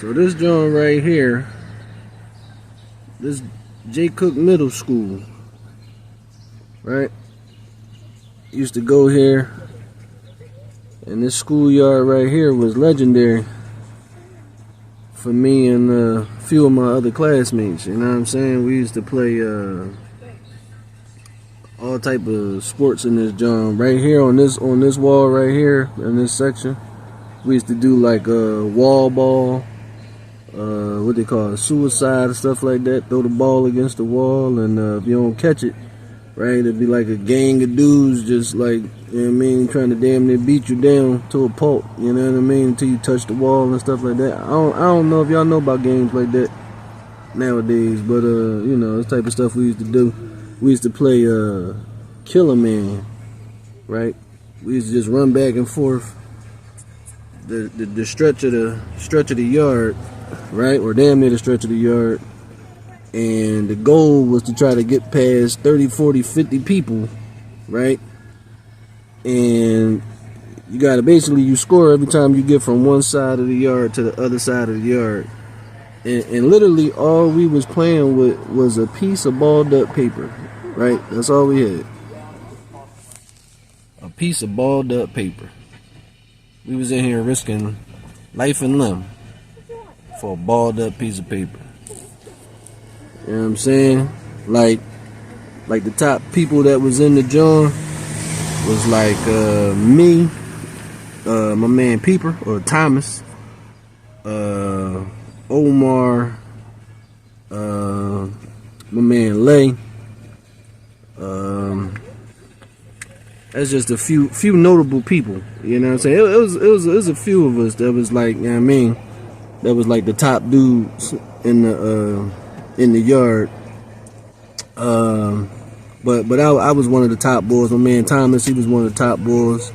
So this joint right here, this J. Cook Middle School, right? Used to go here, and this schoolyard right here was legendary for me and a few of my other classmates. You know what I'm saying? We used to play all type of sports in this joint. Right here on this wall right here in this section, we used to do like wall ball, what they call it, suicide, stuff like that. Throw the ball against the wall, and if you don't catch it, right, it'd be like a gang of dudes just like, you know what I mean, trying to damn near beat you down to a pulp, you know what I mean, until you touch the wall and stuff like that. I don't know if y'all know about games like that nowadays, but you know, this type of stuff we used to do. We used to play Killer Man, right? We used to just run back and forth the stretch of the yard, right, or damn near the stretch of the yard, and the goal was to try to get past 30, 40, 50 people, right? And you gotta basically, you score every time you get from one side of the yard to the other side of the yard, and literally all we was playing with was a piece of balled up paper, right? That's all we had, a piece of balled up paper. We was in here risking life and limb for a balled up piece of paper. You know what I'm saying? Like the top people that was in the joint was like me, my man Peeper or Thomas, Omar, my man Lay. That's just a few notable people. You know what I'm saying? It was a few of us that was like, you know what I mean, that was like the top dudes in the yard. But I was one of the top boys. My man Thomas, he was one of the top boys.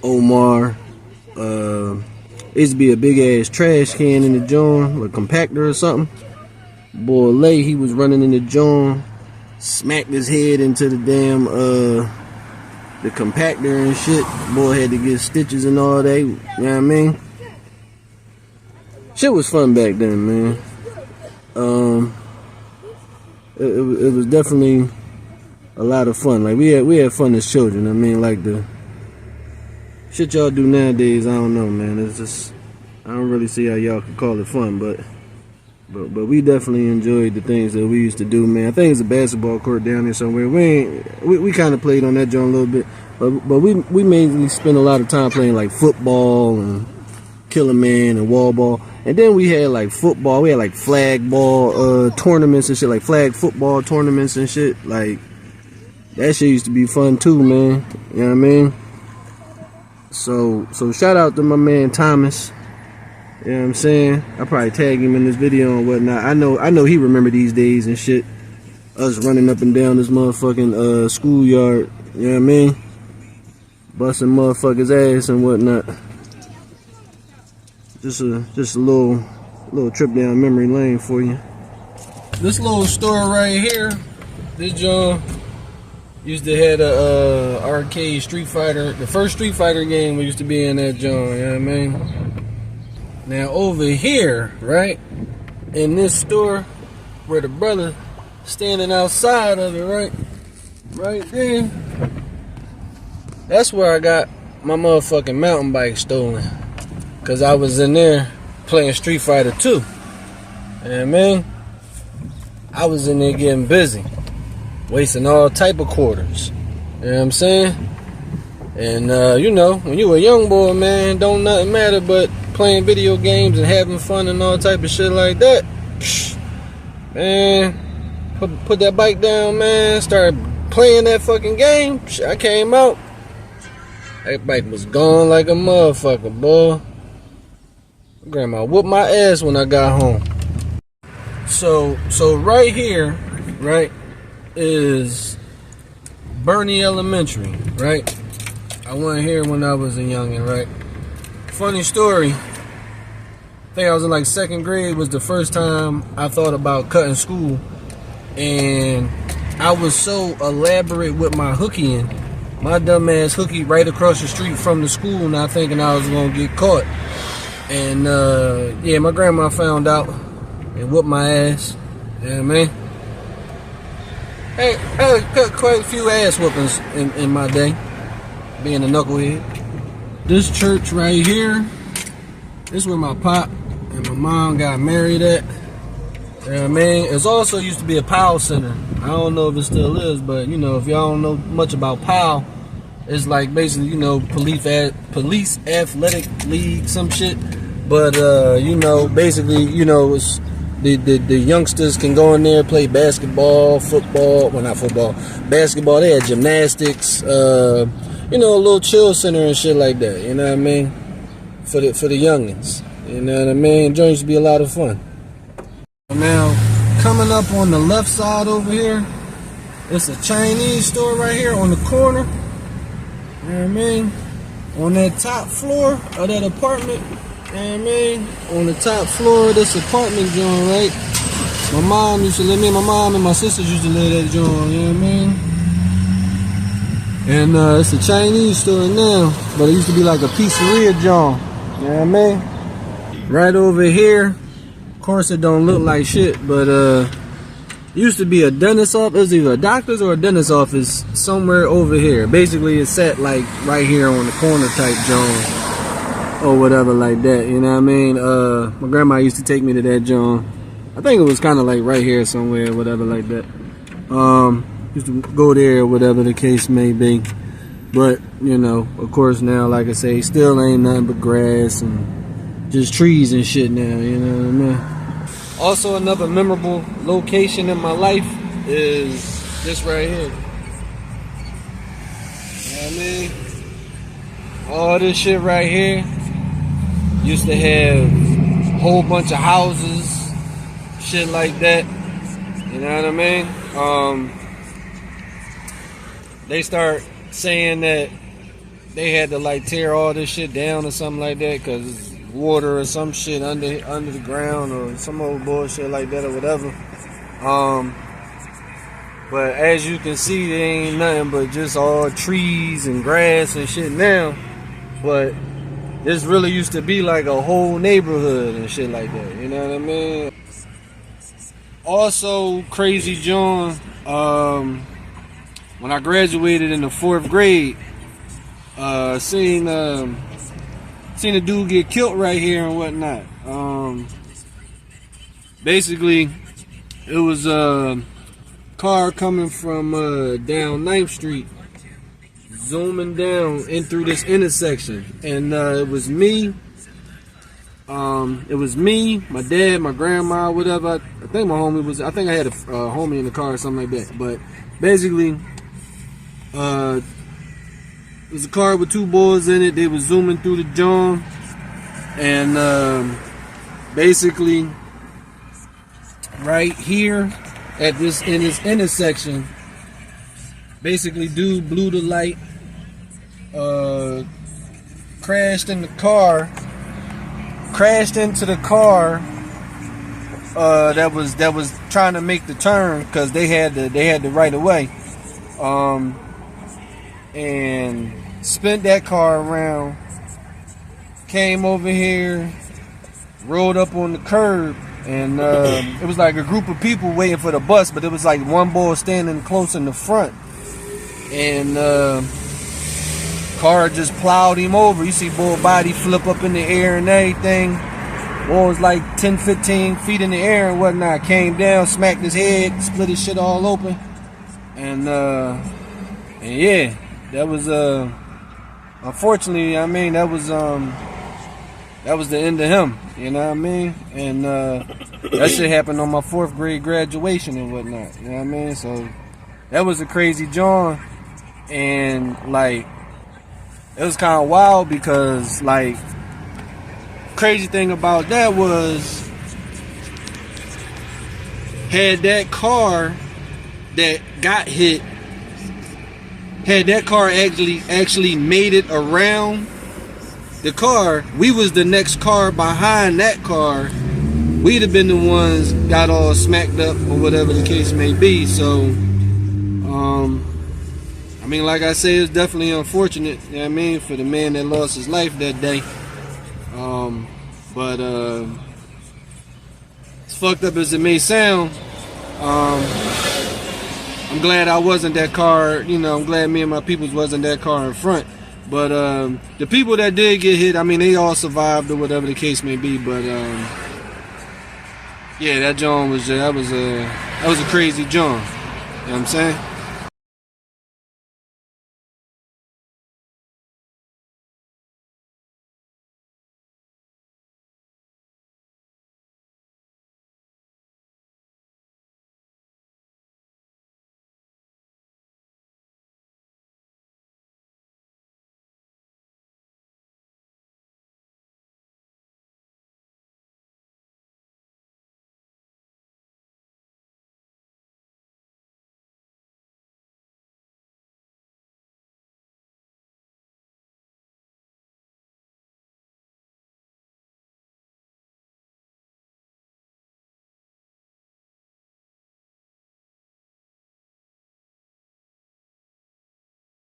Omar, there used to be a big ass trash can in the joint, a compactor or something. Boy Lay, he was running in the joint, smacked his head into the damn the compactor and shit. Boy had to get stitches and all that. You know what I mean? Shit was fun back then, man. It was definitely a lot of fun. Like we had fun as children. I mean, like the shit y'all do nowadays, I don't know, man. It's just, I don't really see how y'all could call it fun, but we definitely enjoyed the things that we used to do, man. I think it's a basketball court down there somewhere. We kind of played on that joint a little bit, but we mainly spent a lot of time playing like football and Killer Man and wall ball. And then we had like football. We had like flag ball tournaments and shit, like flag football tournaments and shit. Like that shit used to be fun too, man. You know what I mean? So shout out to my man Thomas. You know what I'm saying? I probably tag him in this video and whatnot. I know he remember these days and shit. Us running up and down this motherfucking schoolyard. You know what I mean? Busting motherfuckers' ass and whatnot. Just a little trip down memory lane for you. This little store right here, this joint used to have a arcade Street Fighter. The first Street Fighter game we used to be in that joint. You know what I mean? Now over here, right, in this store where the brother standing outside of it, right there, that's where I got my motherfucking mountain bike stolen. Cause I was in there playing Street Fighter 2. You know what I mean? I was in there getting busy, wasting all type of quarters. You know what I'm saying? And you know, when you a young boy, man, don't nothing matter but playing video games and having fun and all type of shit like that. Psh, man, put that bike down, man. Started playing that fucking game. Psh, I came out. That bike was gone like a motherfucker, boy. Grandma whooped my ass when I got home. So right here, right, is Bernie Elementary, right? I went here when I was a youngin', right? Funny story. I think I was in like second grade was the first time I thought about cutting school, and I was so elaborate with my hookieing, my dumb ass hookie right across the street from the school, not thinking I was gonna get caught. And yeah, my grandma found out and whooped my ass. Yeah, man. Hey, I got quite a few ass whoopings in my day, being a knucklehead. This church right here, this is where my pop and my mom got married at. You know what I mean? It's also used to be a POW center. I don't know if it still is, but you know, if y'all don't know much about POW, it's like basically, you know, police athletic league, some shit. But you know, basically, you know, it's the youngsters can go in there, play basketball, football. Well, not football, basketball. They had gymnastics. You know, a little chill center and shit like that. You know what I mean? For the youngins. You know what I mean? Joint used to be a lot of fun. Now, coming up on the left side over here, it's a Chinese store right here on the corner. You know what I mean? On that top floor of that apartment, you know what I mean? On the top floor of this apartment joint, right? My mom used to live, me and my mom and my sisters used to live at that joint, you know what I mean? And it's a Chinese store now, but it used to be like a pizzeria joint, you know what I mean? Right over here, of course it don't look like shit, but used to be a dentist office. It was either a doctor's or a dentist's office somewhere over here. Basically, it's set like right here on the corner type joint or whatever like that. You know what I mean? My grandma used to take me to that joint. I think it was kind of like right here somewhere, whatever like that. Used to go there, whatever the case may be. But you know, of course now, like I say, still ain't nothing but grass and just trees and shit now. You know what I mean? Also, another memorable location in my life is this right here. You know what I mean? All this shit right here used to have a whole bunch of houses, shit like that. You know what I mean? They start saying that they had to like tear all this shit down or something like that because water or some shit under the ground or some old bullshit like that or whatever. But as you can see, there ain't nothing but just all trees and grass and shit now. But this really used to be like a whole neighborhood and shit like that. You know what I mean? Also, Crazy John, when I graduated in the 4th grade, seen a dude get killed right here and whatnot. Basically, it was a car coming from down 9th Street, zooming down in through this intersection, and it was me. My dad, my grandma, whatever. I think my homie was. I think I had a homie in the car or something like that. But basically, it was a car with 2 boys in it. They were zooming through the joint, and basically, right here in this intersection, basically, dude blew the light, crashed into the car that was trying to make the turn because they had the right of way. And spent that car around, came over here, rolled up on the curb, and it was like a group of people waiting for the bus, but it was like one boy standing close in the front, and car just plowed him over. You see boy body flip up in the air and everything. Boy was like 10-15 feet in the air and whatnot, came down, smacked his head, split his shit all open, and yeah. That was unfortunately, I mean, that was the end of him, you know what I mean? And that shit happened on my 4th grade graduation and whatnot, you know what I mean? So that was a crazy John, and like it was kind of wild because like crazy thing about that was had that car that got hit, had that car actually made it around the car, we was the next car behind that car. We'd have been the ones got all smacked up or whatever the case may be. So, I mean, like I say, it's definitely unfortunate, you know what I mean, for the man that lost his life that day. But as fucked up as it may sound, I'm glad I wasn't that car. You know, I'm glad me and my peoples wasn't that car in front. But the people that did get hit, I mean, they all survived or whatever the case may be. But yeah, that John was that was a crazy John. You know what I'm saying?